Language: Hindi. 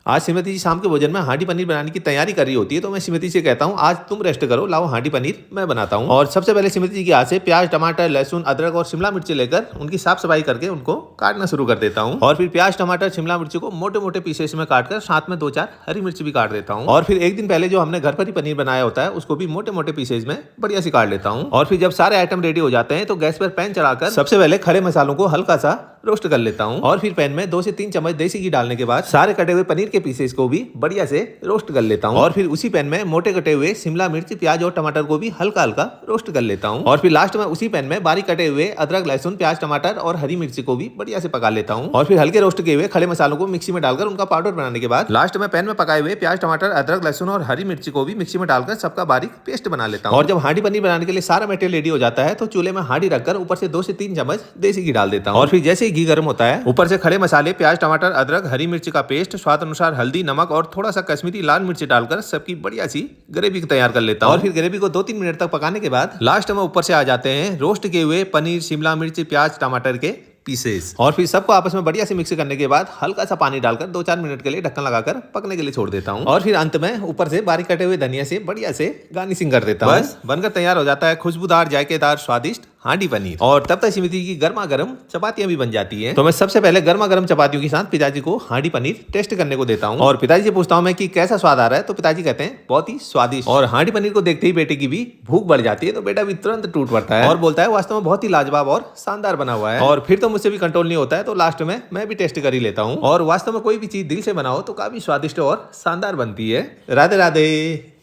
आज श्रीमती जी शाम के भोजन में हांडी पनीर बनाने की तैयारी कर रही होती है, तो मैं श्रीमती से कहता हूँ आज तुम रेस्ट करो, लाओ हांडी पनीर मैं बनाता हूँ। और सबसे पहले श्रीमती जी के हाथ से प्याज, टमाटर, लहसुन, अदरक और शिमला मिर्च लेकर उनकी साफ सफाई करके उनको काटना शुरू कर देता हूँ। और फिर प्याज, टमाटर, शिमला मिर्च को मोटे मोटे पीसेस में काटकर साथ में 2-4 हरी मिर्च भी काट देता हूँ। और फिर एक दिन पहले जो हमने घर पर ही पनीर बनाया होता है उसको भी मोटे मोटे पीसेज में बढ़िया से काट लेता हूँ। और फिर जब सारे आइटम रेडी हो जाते हैं तो गैस पर पैन चढ़ाकर सबसे पहले खड़े मसालों को हल्का सा रोस्ट कर लेता हूँ। और फिर पैन में 2 से 3 चम्मच देसी घी डालने के बाद सारे कटे हुए पनीर के पीसेस को भी बढ़िया से रोस्ट कर लेता हूँ। और फिर उसी पैन में मोटे कटे हुए शिमला मिर्च, प्याज और टमाटर को भी हल्का हल्का रोस्ट कर लेता हूँ। और फिर लास्ट में उसी पैन में बारीक कटे हुए अदरक, लहसुन, प्याज, टमाटर और हरी मिर्च को भी बढ़िया से पका लेता हूँ। और फिर हल्के रोस्ट किए हुए खड़े मसालों को मिक्सी में डालकर उनका पाउडर बनाने के बाद लास्ट में पैन में पकाए हुए प्याज, टमाटर, अदरक, लहसुन और हरी मिर्च को भी मिक्सी में डालकर सबका बारीक पेस्ट बना लेता हूँ। और जब हांडी पनीर बनाने के लिए सारा मटेरियल रेडी हो जाता है तो चूल्हे में हांडी रखकर ऊपर से 2 से 3 चम्मच देसी घी डाल देता हूँ। और फिर जैसे ही घी गर्म होता है ऊपर से खड़े मसाले, प्याज, टमाटर, अदरक, हरी मिर्च का पेस्ट, स्वाद अनुसार हल्दी, नमक और थोड़ा सा कश्मीरी लाल मिर्च डालकर सबकी बढ़िया सी ग्रेवी तैयार कर लेता हूँ। और फिर ग्रेवी को 2-3 मिनट तक पकाने के बाद लास्ट में ऊपर से आ जाते हैं रोस्ट किए हुए पनीर, शिमला मिर्च, प्याज, टमाटर के पीसेस। और फिर सबको आपस में बढ़िया से मिक्स करने के बाद हल्का सा पानी डालकर 2-4 मिनट के लिए ढक्कन लगाकर पकने के लिए छोड़ देता हूँ। और फिर अंत में ऊपर से बारीक कटे हुए धनिया से बढ़िया से गार्निशिंग कर देता हूँ। बस बनकर तैयार हो जाता है खुशबूदार, जायकेदार, स्वादिष्ट हांडी पनीर। और तब तक श्रीमती की गर्मा गर्म चपातियां भी बन जाती हैं। तो मैं सबसे पहले गर्मा गर्म चपातियों के साथ पिताजी को हांडी पनीर टेस्ट करने को देता हूँ। और पिताजी से पूछता हूँ मैं कि कैसा स्वाद आ रहा है, तो पिताजी कहते हैं बहुत ही स्वादिष्ट। और हांडी पनीर को देखते ही बेटे की भी भूख बढ़ जाती है, तो बेटा भी तुरंत टूट पड़ता है और बोलता है वास्तव में बहुत ही लाजवाब और शानदार बना हुआ है। और फिर तो मुझसे भी कंट्रोल नहीं होता है, तो लास्ट में मैं भी टेस्ट कर ही लेता हूँ। और वास्तव में कोई भी चीज दिल से बनाओ तो काफी स्वादिष्ट और शानदार बनती है। राधे राधे।